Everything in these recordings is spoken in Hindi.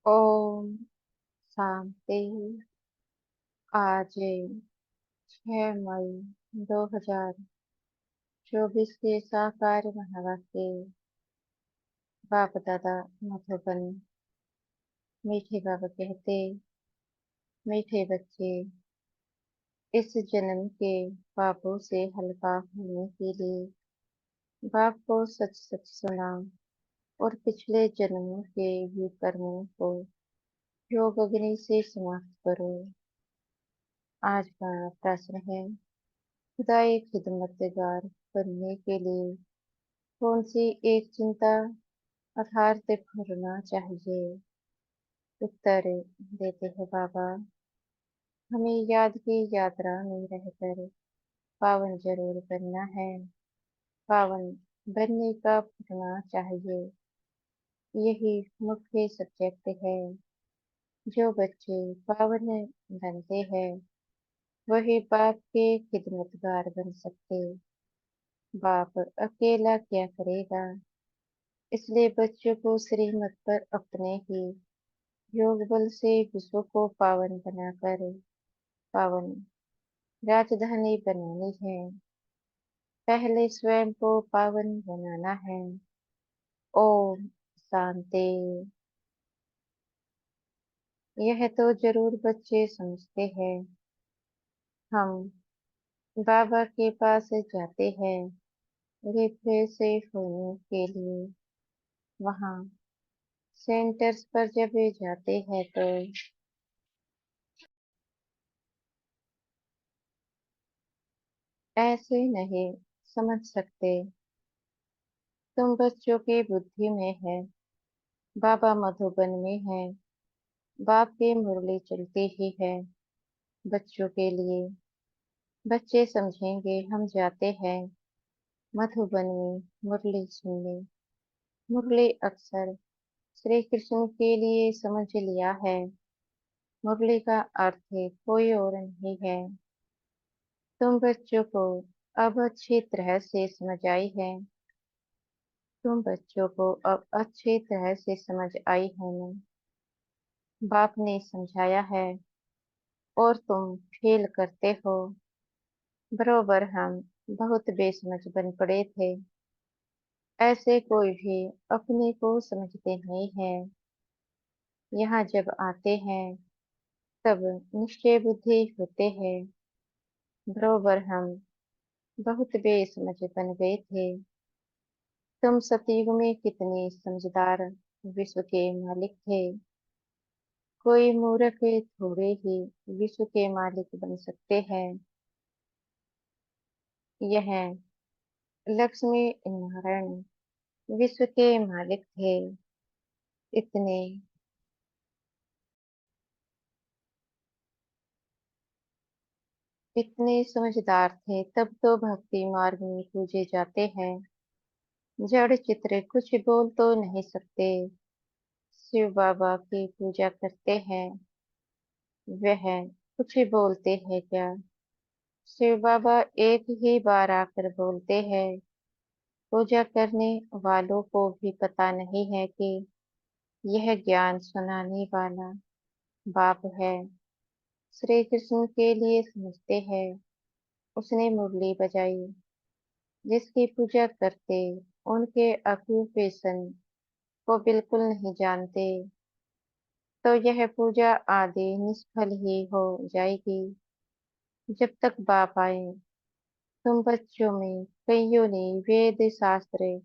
ओम शांति। आज 6 मई 2024 के साकार महावाक्य बाप दादा मधुबन। मीठे बाबा कहते, मीठे बच्चे, इस जन्म के पापों से हल्का होने के लिए बाप को सच सच सुना और पिछले जन्मों के विकर्मों को योग अग्नि से समाप्त करो। आज का प्रश्न है, खुदाई खिदमतगार बनने के लिए कौन सी एक चिंता अर्थात करना चाहिए? उत्तर देते हैं बाबा, हमें याद की यात्रा में रहकर पावन जरूर बनना है। पावन बनने का पढ़ना चाहिए, यही मुख्य सब्जेक्ट है। जो बच्चे पावन बनते हैं वही बाप के खिदमतगार बन सकते। बाप अकेला क्या करेगा, इसलिए बच्चों को श्रीमत पर अपने ही योग बल से विश्व को पावन बनाकर पावन राजधानी बनानी है। पहले स्वयं को पावन बनाना है। ओम शांति। यह तो जरूर बच्चे समझते हैं। हम बाबा के पास जाते हैं रिफ्रेश होने के लिए। वहाँ सेंटर्स पर जब जाते हैं तो ऐसे नहीं समझ सकते। तुम बच्चों की बुद्धि में है, बाबा मधुबन में है। बाप की मुरली चलती ही है बच्चों के लिए। बच्चे समझेंगे हम जाते हैं मधुबन में मुरली सुनने। मुरली अक्सर श्री कृष्ण के लिए समझ लिया है। मुरली का अर्थ कोई और नहीं है। तुम बच्चों को अब अच्छी तरह से समझ आई है। तुम बच्चों को अब अच्छी तरह से समझ आई है ना? बाप ने समझाया है और तुम फेल करते हो। बरोबर हम बहुत बेसमझ बन पड़े थे। ऐसे कोई भी अपने को समझते नहीं है। यहाँ जब आते हैं तब निश्चय बुद्धि होते हैं। बरोबर हम बहुत बेसमझ बन गए थे। तुम सतयुग में कितने समझदार विश्व के मालिक थे। कोई मूर्ख थोड़े ही विश्व के मालिक बन सकते हैं। यह लक्ष्मी नारायण विश्व के मालिक थे। इतने इतने समझदार थे तब तो भक्ति मार्ग में पूजे जाते हैं। जड़ चित्र कुछ बोल तो नहीं सकते। शिव बाबा की पूजा करते हैं, वह कुछ बोलते हैं क्या? शिव बाबा एक ही बार आकर बोलते हैं। पूजा करने वालों को भी पता नहीं है कि यह ज्ञान सुनाने वाला बाप है। श्री कृष्ण के लिए समझते हैं। उसने मुरली बजाई। जिसकी पूजा करते उनके ऑक्यूपेशन को बिल्कुल नहीं जानते तो यह पूजा आदि निष्फल ही हो जाएगी। जब तक बाप आए तुम बच्चों में कईयों ने वेद शास्त्र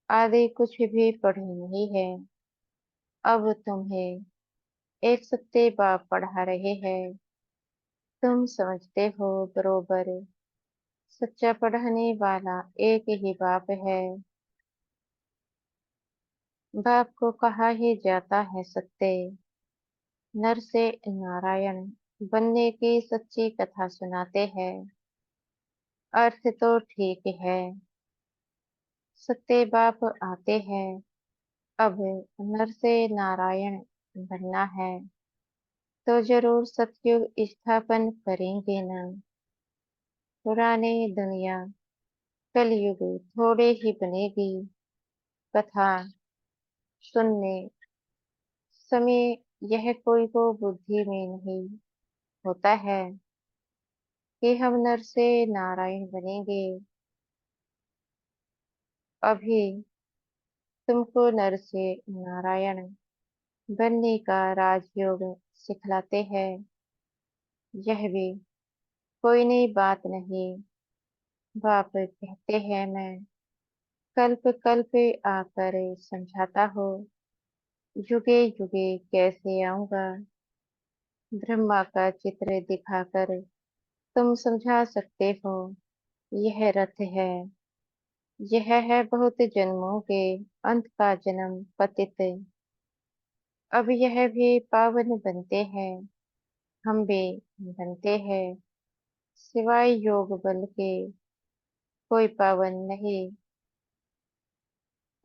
आदि कुछ भी पढ़े नहीं है। अब तुम्हें एक सत्य बाप पढ़ा रहे हैं। तुम समझते हो बरोबर। सच्चा पढ़ाने वाला एक ही बाप है। बाप को कहा ही जाता है सत्य। नर से नारायण बनने की सच्ची कथा सुनाते हैं। अर्थ तो ठीक है। सत्य बाप आते हैं। अब नर से नारायण बनना है तो जरूर सतयुग स्थापन करेंगे ना। पुराने दुनिया कलयुग थोड़े ही बनेगी। कथा सुनने समय यह कोई को बुद्धि में नहीं होता है कि हम नर से नारायण बनेंगे। अभी तुमको नर से नारायण बनने का राजयोग सिखलाते हैं। यह भी कोई नई बात नहीं। बाप कहते हैं, मैं कल्प कल्प आकर समझाता हूँ, युगे युगे कैसे आऊंगा। ब्रह्मा का चित्र दिखाकर तुम समझा सकते हो। यह रथ है, यह है बहुत जन्मों के अंत का जन्म पतित। अब यह भी पावन बनते हैं, हम भी बनते हैं। सिवाय योग बल के कोई पावन नहीं,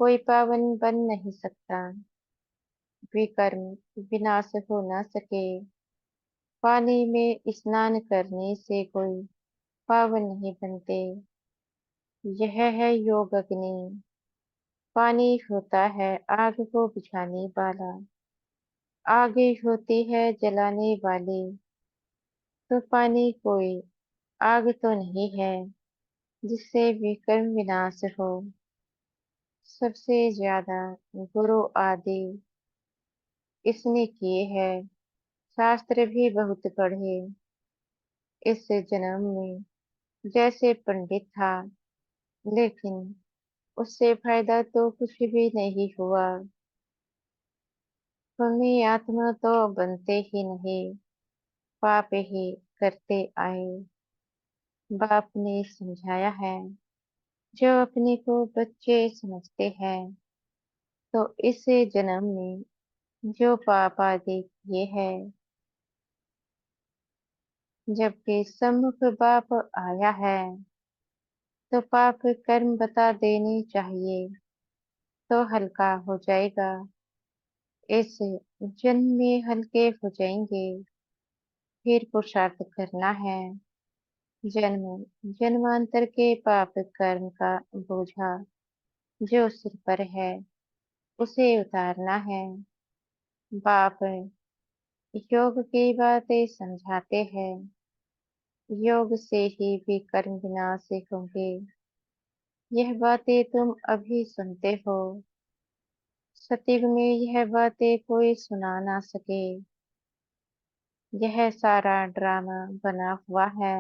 कोई पावन बन नहीं सकता। विकर्म विनाश हो न सके। पानी में स्नान करने से कोई पावन नहीं बनते। यह है योग अग्नि। पानी होता है आग को बुझाने वाला, आगे होती है जलाने वाली। तो पानी कोई आग तो नहीं है जिससे विकर्म विनाश हो। सबसे ज्यादा गुरु आदि इसने किए हैं, शास्त्र भी बहुत पढ़े। इस जन्म में जैसे पंडित था, लेकिन उससे फायदा तो कुछ भी नहीं हुआ। पुण्य आत्मा तो बनते ही नहीं, पाप ही करते आए। बाप ने समझाया है, जो अपने को बच्चे समझते हैं, तो इस जन्म में जो पाप आदि किए हैं, जबकि सम्मुख बाप आया है, तो पाप कर्म बता देने चाहिए, तो हल्का हो जाएगा। इस जन्म में हल्के हो जाएंगे। फिर पुरुषार्थ करना है। जन्म जन्मांतर के पाप कर्म का बोझा जो सिर पर है, उसे उतारना है। बाप योग की बातें समझाते हैं। योग से ही भी कर्म विनाश होंगे। यह बातें तुम अभी सुनते हो, सतयुग में यह बातें कोई सुना ना सके। यह सारा ड्रामा बना हुआ है,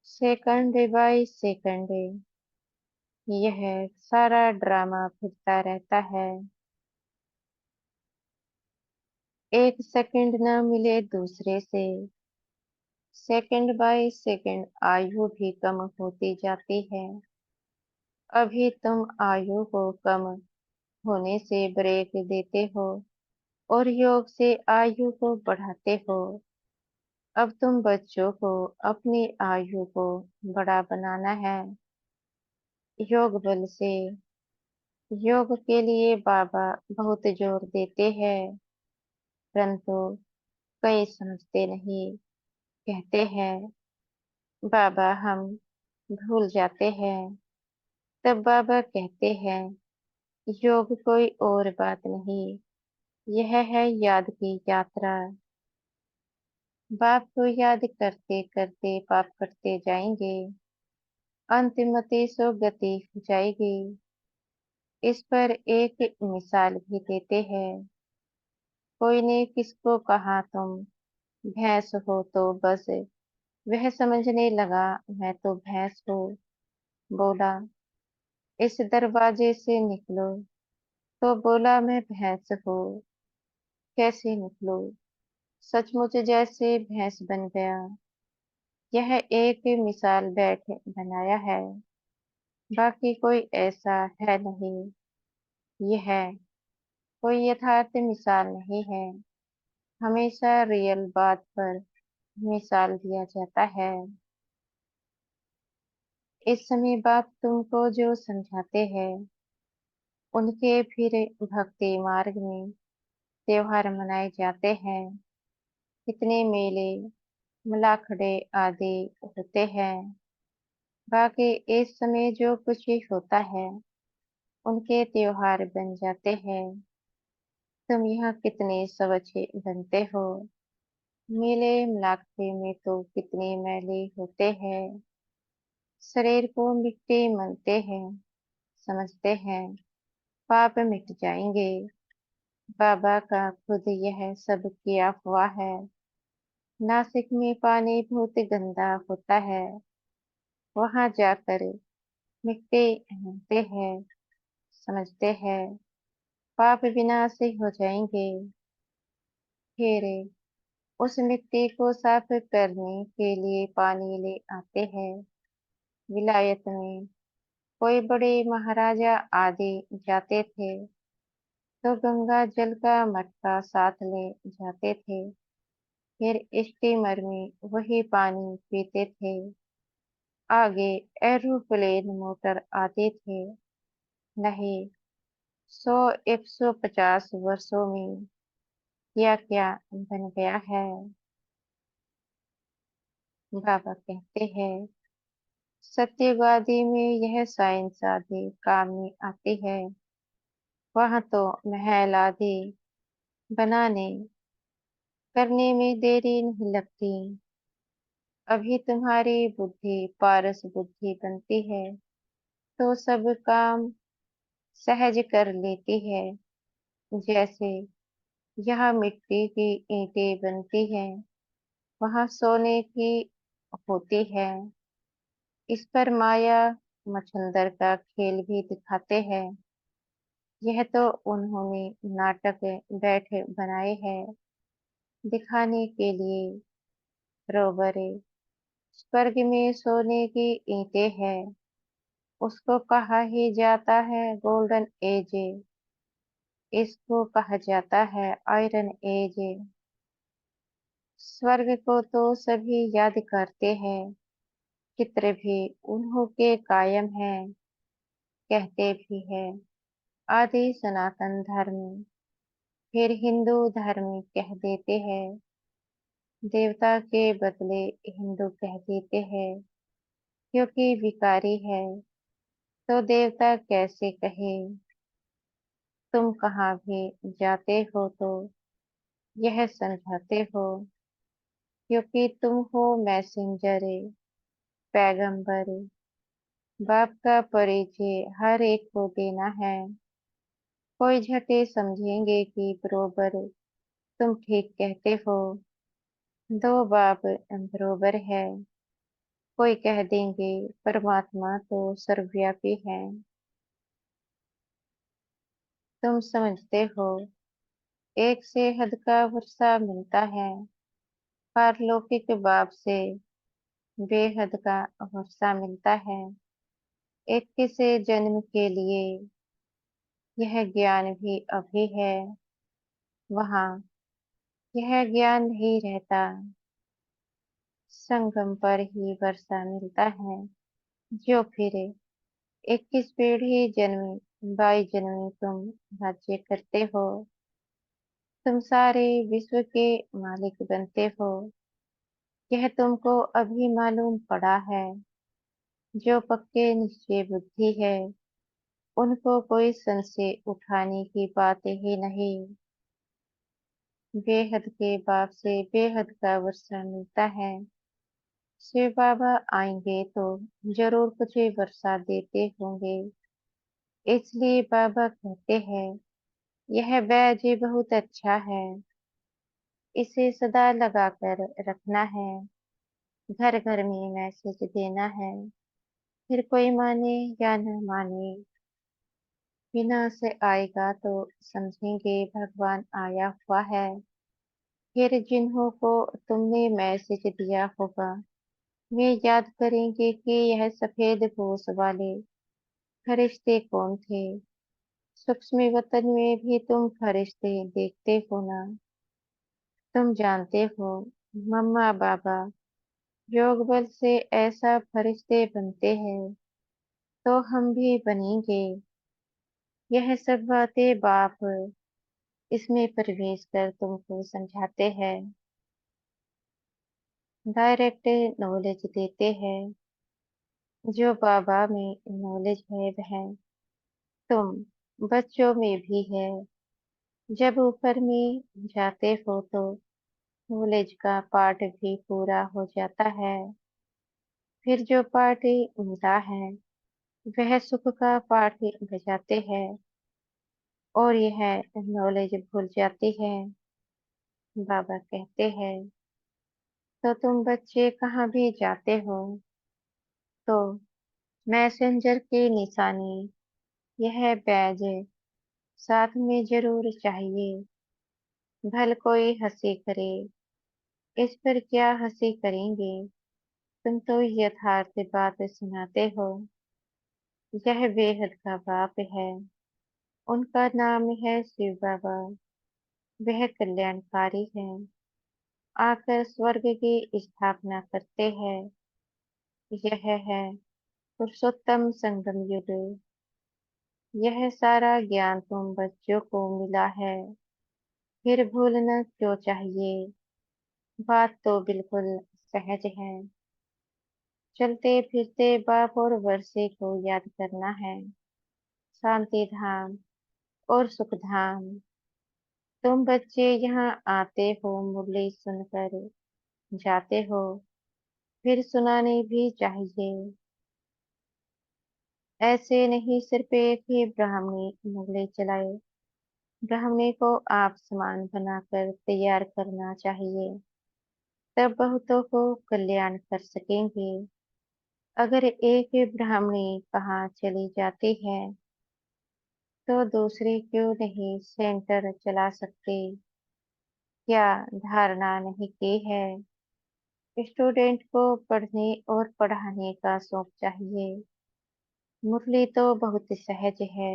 सेकंड बाय सेकंड यह सारा ड्रामा फिरता रहता है। एक सेकंड न मिले दूसरे से, सेकंड बाय सेकंड आयु भी कम होती जाती है। अभी तुम आयु को कम होने से ब्रेक देते हो और योग से आयु को बढ़ाते हो। अब तुम बच्चों को अपनी आयु को बड़ा बनाना है। योग बल से, योग के लिए बाबा बहुत जोर देते हैं, परंतु कई समझते नहीं। कहते हैं, बाबा हम भूल जाते हैं। तब बाबा कहते हैं, योग कोई और बात नहीं, यह है याद की यात्रा। बाप को याद करते करते पाप करते जाएंगे, अंतिमति सो गति हो जाएगी। इस पर एक मिसाल भी देते हैं। कोई ने किसको कहा, तुम भैंस हो तो बस वह समझने लगा मैं तो भैंस हूँ। बोला, इस दरवाजे से निकलो, तो बोला मैं भैंस हूँ। कैसे निकलूं? सचमुच जैसे भैंस बन गया। यह एक मिसाल बैठ बनाया है, बाकी कोई ऐसा है नहीं। यह कोई यथार्थ मिसाल नहीं है। हमेशा रियल बात पर मिसाल दिया जाता है। इस समय बाप तुमको जो समझाते हैं, उनके फिर भक्ति मार्ग में त्योहार मनाए जाते हैं। कितने मेले मलाखड़े आदि होते हैं। बाकी इस समय जो कुछ भी होता है, उनके त्योहार बन जाते हैं। तुम यहाँ कितने सब अच्छे बनते हो। मिले मिलाके में तो कितने मैले होते हैं। शरीर को मिट्टी मानते हैं, समझते हैं पाप मिट जाएंगे। बाबा का खुद यह सब किया हुआ है। नासिक में पानी बहुत गंदा होता है। वहां जाकर मिट्टी मानते हैं, समझते हैं पाप विनाशी हो जाएंगे। फिर उस मिट्टी को साफ करने के लिए पानी ले आते हैं। विलायत में कोई बड़े महाराजा आदि जाते थे तो गंगा जल का मटका साथ ले जाते थे। फिर स्टीमर में वही पानी पीते थे। आगे एरोप्लेन मोटर आते थे। नहीं, 100-150 वर्षों में क्या क्या बन गया है। बाबा कहते हैं सत्यवादी में यह साइंस आदि काम में आती है। वहां तो महल आदि बनाने करने में देरी नहीं लगती। अभी तुम्हारी बुद्धि पारस बुद्धि बनती है तो सब काम सहज कर लेती है। जैसे यहाँ मिट्टी की ईंटें बनती हैं, वहां सोने की होती है। इस पर माया मच्छंदर का खेल भी दिखाते हैं। यह तो उन्होंने नाटक बैठ बनाए हैं दिखाने के लिए। रोबरे स्वर्ग में सोने की ईंटें हैं, उसको कहा ही जाता है गोल्डन एज। इसको कहा जाता है आयरन एज। स्वर्ग को तो सभी याद करते हैं, चित्र भी उन्हों के कायम है। कहते भी है आदि सनातन धर्म, फिर हिंदू धर्म कह देते हैं। देवता के बदले हिंदू कह देते हैं, क्योंकि विकारी है तो देवता कैसे कहे। तुम कहाँ भी जाते हो तो यह समझाते हो, क्योंकि तुम हो मैसेंजर, पैगंबर। बाप का परिचय हर एक को देना है। कोई झटे समझेंगे कि बरोबर तुम ठीक कहते हो, दो बाप बरोबर है। कोई कह देंगे परमात्मा तो सर्वव्यापी है। तुम समझते हो एक से हद का वर्षा मिलता है, पारलौकिक बाप से बेहद का वर्षा मिलता है। एक से जन्म के लिए यह ज्ञान भी अभी है, वहाँ यह ज्ञान नहीं रहता। संगम पर ही वर्षा मिलता है, जो फिर 21 पीढ़ी जन्मी 22 जन्मी तुम राज्य करते हो। तुम सारे विश्व के मालिक बनते हो। यह तुमको अभी मालूम पड़ा है। जो पक्के निश्चय बुद्धि है उनको कोई संशय उठाने की बात ही नहीं। बेहद के बाप से बेहद का वर्षा मिलता है। शिव बाबा आएंगे तो जरूर कुछ वर्षा देते होंगे। इसलिए बाबा कहते हैं यह बैज बहुत अच्छा है, इसे सदा लगा कर रखना है। घर घर में मैसेज देना है, फिर कोई माने या न माने। बिना से आएगा तो समझेंगे भगवान आया हुआ है। फिर जिन्हों को तुमने मैसेज दिया होगा वे याद करेंगे कि यह सफेद पोश वाले फरिश्ते कौन थे। सूक्ष्म वतन में भी तुम फरिश्ते देखते हो ना। तुम जानते हो मम्मा बाबा योग बल से ऐसा फरिश्ते बनते हैं तो हम भी बनेंगे। यह सब बातें बाप इसमें प्रवेश कर तुमको समझाते हैं, डायरेक्ट नॉलेज देते हैं। जो बाबा में नॉलेज है वह तुम बच्चों में भी है। जब ऊपर में जाते हो तो नॉलेज का पार्ट भी पूरा हो जाता है। फिर जो पार्ट मिला है वह सुख का पार्ट बजाते हैं और यह नॉलेज भूल जाती है। बाबा कहते हैं, तो तुम बच्चे कहाँ भी जाते हो तो मैसेंजर की निशानी, यह बैज साथ में जरूर चाहिए। भल कोई हंसी करे, इस पर क्या हंसी करेंगे। तुम तो यथार्थ बात सुनाते हो। यह बेहद का बाप है। उनका नाम है शिव बाबा। वह कल्याणकारी है। आकर स्वर्ग की स्थापना करते हैं। यह है पुरुषोत्तम संगम युग। यह सारा ज्ञान तुम बच्चों को मिला है। फिर भूलना क्यों चाहिए। बात तो बिल्कुल सहज है। चलते फिरते बाप और वर्षे को याद करना है। शांति धाम और सुख धाम। तुम बच्चे यहाँ आते हो, मुरली सुनकर जाते हो। फिर सुनानी भी चाहिए। ऐसे नहीं सिर्फ एक ही ब्राह्मणी मुरली चलाए। ब्राह्मणी को आप समान बनाकर तैयार करना चाहिए। तब बहुतों को कल्याण कर सकेंगे। अगर एक ही ब्राह्मणी कहाँ चली जाती है तो दूसरी क्यों नहीं सेंटर चला सकती। क्या धारणा नहीं की है। स्टूडेंट को पढ़ने और पढ़ाने का शौक चाहिए। मुरली तो बहुत सहज है।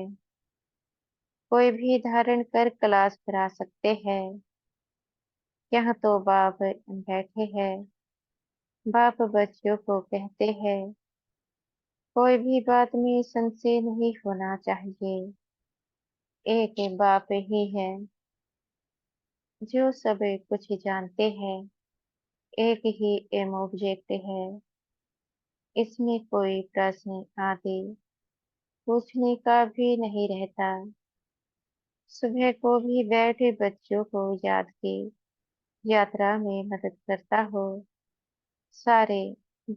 कोई भी धारण कर क्लास करा सकते हैं। यहाँ तो बाप बैठे हैं। बाप बच्चों को कहते हैं, कोई भी बात में संशय नहीं होना चाहिए। एक बाप ही है जो सब कुछ जानते हैं। एक ही एम ऑब्जेक्ट है। इसमें कोई प्रश्न आदि पूछने का भी नहीं रहता। सुबह को भी बैठे बच्चों को याद की यात्रा में मदद करता हो। सारे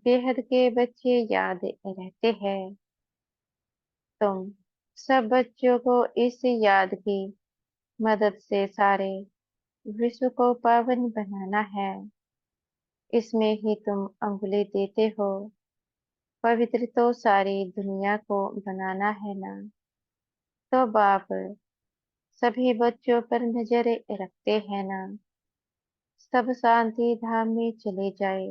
बेहद के बच्चे याद रहते हैं। तुम सब बच्चों को इस याद की मदद से सारे विश्व को पावन बनाना है। इसमें ही तुम अंगुली देते हो। पवित्र तो सारी दुनिया को बनाना है ना। तो बाप सभी बच्चों पर नजर रखते हैं ना। सब शांति धाम में चले जाए।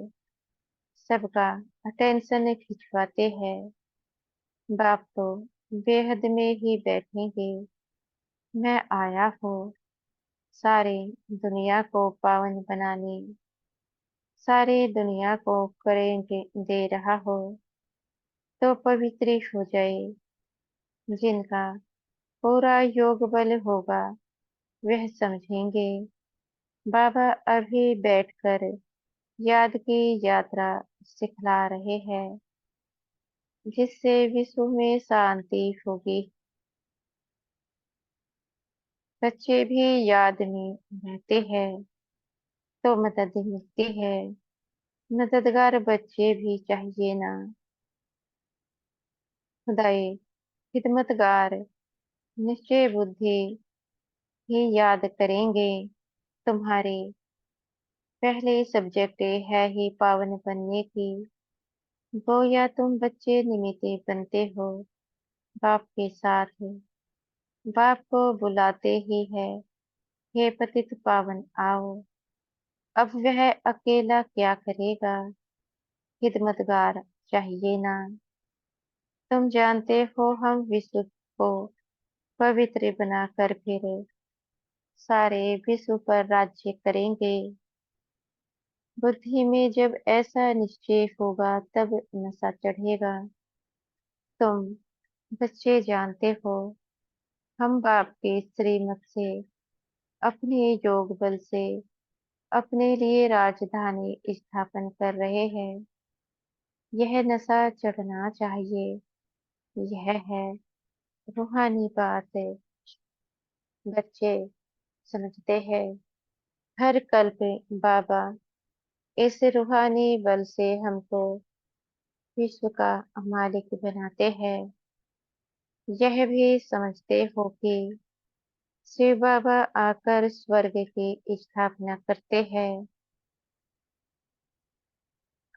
सबका अटेंशन खिंचवाते हैं। बाप तो बेहद में ही बैठेंगे। मैं आया हूँ सारी दुनिया को पावन बनाने। सारी दुनिया को करेंगे दे रहा हो तो पवित्र हो जाए। जिनका पूरा योग बल होगा वह समझेंगे। बाबा अभी बैठकर याद की यात्रा सिखला रहे हैं, जिससे विश्व में शांति होगी। बच्चे भी याद में रहते हैं तो मदद मिलती है। मददगार बच्चे भी चाहिए ना। खुदाई खिदमतगार निश्चय बुद्धि ही याद करेंगे। तुम्हारी पहले सब्जेक्ट है ही पावन बनने की। गोया तुम बच्चे निमित्त बनते हो बाप के साथ। बाप को बुलाते ही है, हे पतित पावन आओ। अब वह अकेला क्या करेगा। खिदमतगार चाहिए ना। तुम जानते हो हम विश्व को पवित्र बनाकर फिर सारे विश्व पर राज्य करेंगे। बुद्धि में जब ऐसा निश्चय होगा तब नशा चढ़ेगा। तुम बच्चे जानते हो हम बाप के श्रीमत से अपने योग बल से अपने लिए राजधानी स्थापन कर रहे हैं। यह नशा चढ़ना चाहिए। यह है रूहानी बात है। बच्चे समझते हैं हर कल्प बाबा इस रूहानी बल से हमको विश्व का मालिक बनाते हैं। यह भी समझते हो कि शिव बाबा आकर स्वर्ग की स्थापना करते हैं।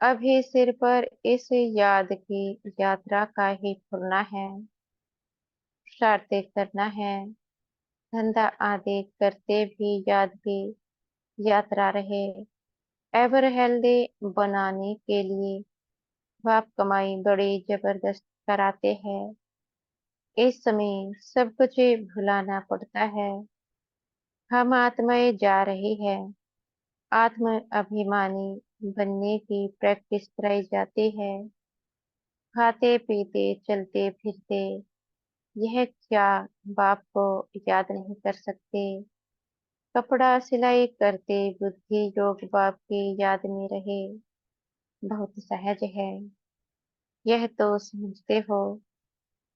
अभी सिर पर इस याद की यात्रा का ही खुलना है, शरारतें करना है, धंधा आदि करते भी याद की यात्रा रहे। एवर हेल्दी बनाने के लिए बाप कमाई बड़ी जबरदस्त कराते हैं। इस समय सब कुछ भुलाना पड़ता है। हम आत्माएं जा रही है, आत्म अभिमानी बनने की प्रैक्टिस कराई जाती है। खाते पीते चलते फिरते यह क्या बाप को याद नहीं कर सकते। कपड़ा सिलाई करते बुद्धि योग बाप की याद में रहे, बहुत सहज है। यह तो समझते हो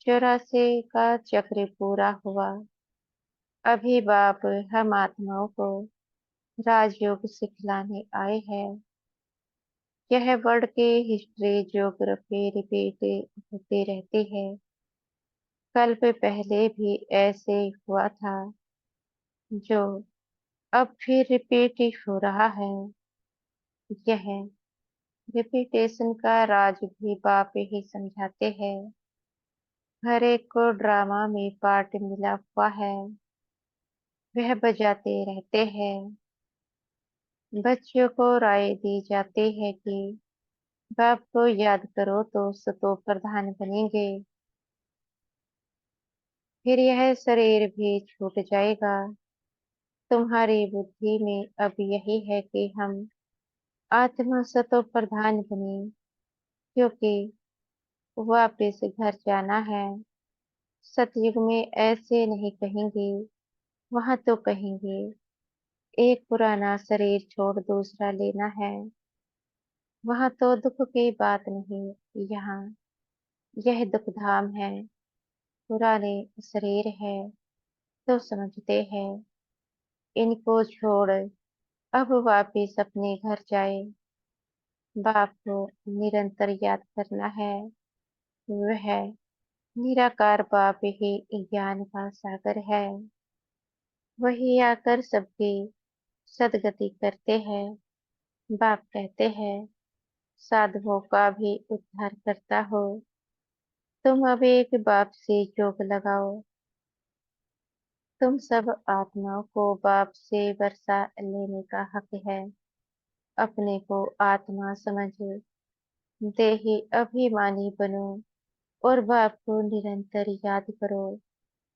84 का चक्र पूरा हुआ। अभी बाप हम आत्माओं को राजयोग सिखलाने आए हैं। यह वर्ड की हिस्ट्री ज्योग्राफी रिपीट होती रहती है। कल्प पहले भी ऐसे हुआ था, जो अब फिर रिपीट हो रहा है। यह रिपीटेशन का राज भी बाप ही समझाते हैं। हर एक को ड्रामा में पार्ट मिला हुआ है, वह बजाते रहते हैं। बच्चों को राय दी जाती है कि बाप को याद करो तो सतो प्रधान बनेंगे, फिर यह शरीर भी छूट जाएगा। तुम्हारी बुद्धि में अब यही है कि हम आत्मा सतो प्रधान बने, क्योंकि वापिस घर जाना है। सतयुग में ऐसे नहीं कहेंगे, वहां तो कहेंगे एक पुराना शरीर छोड़ दूसरा लेना है। वहां तो दुख की बात नहीं, यहाँ यह दुख धाम है। पुराने शरीर है तो समझते हैं, इनको छोड़ अब वापिस अपने घर जाए। बाप को निरंतर याद करना है। वह निराकार बाप ही ज्ञान का सागर है। वही आकर सबकी सदगति करते हैं। बाप कहते हैं, साधुओं का भी उद्धार करता हो। तुम अब एक बाप से योग लगाओ। तुम सब आत्माओं को बाप से वर्षा लेने का हक है। अपने को आत्मा समझ देही अभिमानी बनो और बाप को निरंतर याद करो,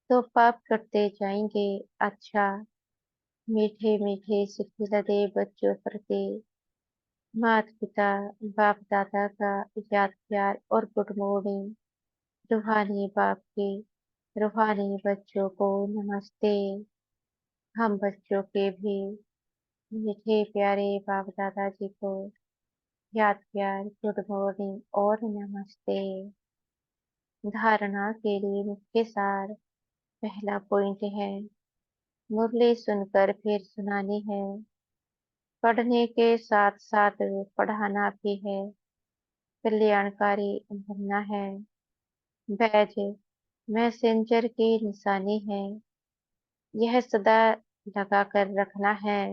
तो पाप करते जाएंगे। अच्छा, मीठे मीठे सिलसिले बच्चों प्रति माता पिता बाप दादा का याद प्यार और गुड मॉर्निंग। रूहानी बाप के रूहानी बच्चों को नमस्ते। हम बच्चों के भी मीठे प्यारे बाप दादा जी को याद प्यार गुड मॉर्निंग और नमस्ते। धारणा के लिए मुख्य सार। पहला पॉइंट है, मुरली सुनकर फिर सुनानी है। पढ़ने के साथ साथ पढ़ाना भी है। कल्याणकारी बनना है। बैज मैसेंजर की निशानी है, यह सदा लगा कर रखना है।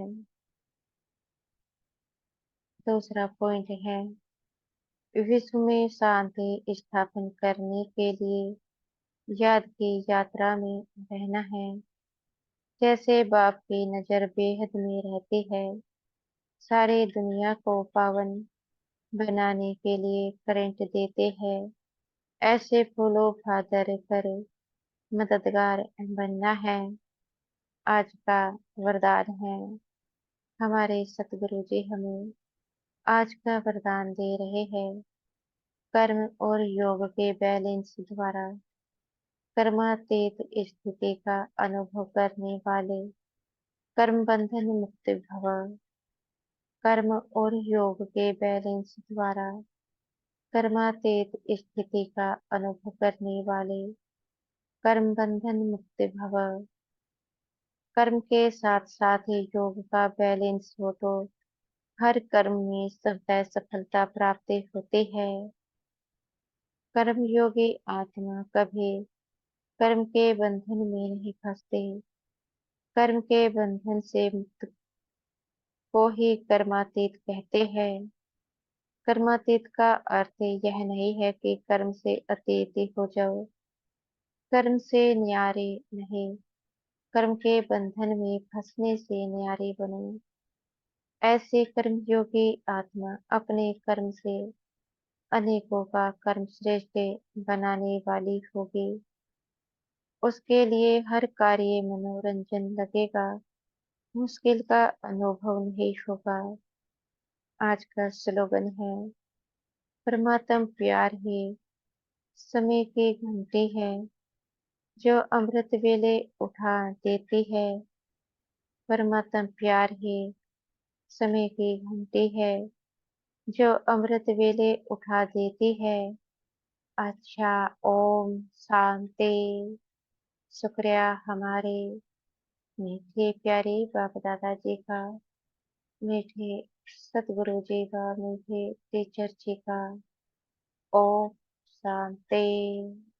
दूसरा पॉइंट है, विश्व में शांति स्थापन करने के लिए याद की यात्रा में रहना है। जैसे बाप की नजर बेहद में रहती है, सारी दुनिया को पावन बनाने के लिए करंट देते हैं, ऐसे फूलो फादर कर मददगार बनना है। आज का वरदान है। हमारे सतगुरु जी हमें आज का वरदान दे रहे हैं। कर्म और योग के बैलेंस द्वारा कर्मातीत स्थिति का अनुभव करने वाले कर्म बंधन मुक्त भव। कर्म और योग के बैलेंस द्वारा कर्मातीत स्थिति का अनुभव करने वाले कर्म बंधन मुक्त भव। कर्म के साथ साथ ही योग का बैलेंस हो तो हर कर्म में सफलता प्राप्त होती है। कर्मयोगी आत्मा कभी कर्म के बंधन में नहीं फंसते। कर्म के बंधन से मुक्त को ही कर्मातीत कहते हैं। कर्मातीत का अर्थ यह नहीं है कि कर्म से अतीत हो जाओ। कर्म से न्यारे नहीं, कर्म के बंधन में फंसने से न्यारे बनो। ऐसे कर्मयोगी आत्मा अपने कर्म से अनेकों का कर्म श्रेष्ठ बनाने वाली होगी। उसके लिए हर कार्य मनोरंजन लगेगा, मुश्किल का अनुभव नहीं होगा। आज का स्लोगन है, परमात्म प्यार ही समय की घंटी है, जो अमृत वेले उठा देती है। परमात्म प्यार ही समय की घंटी है, जो अमृत वेले उठा देती है। अच्छा, ओम शांति। शुक्रिया हमारे मीठे प्यारे बाप दादाजी का, मीठे सतगुरु जी का, मीठे टीचर जी का। ओम शांति।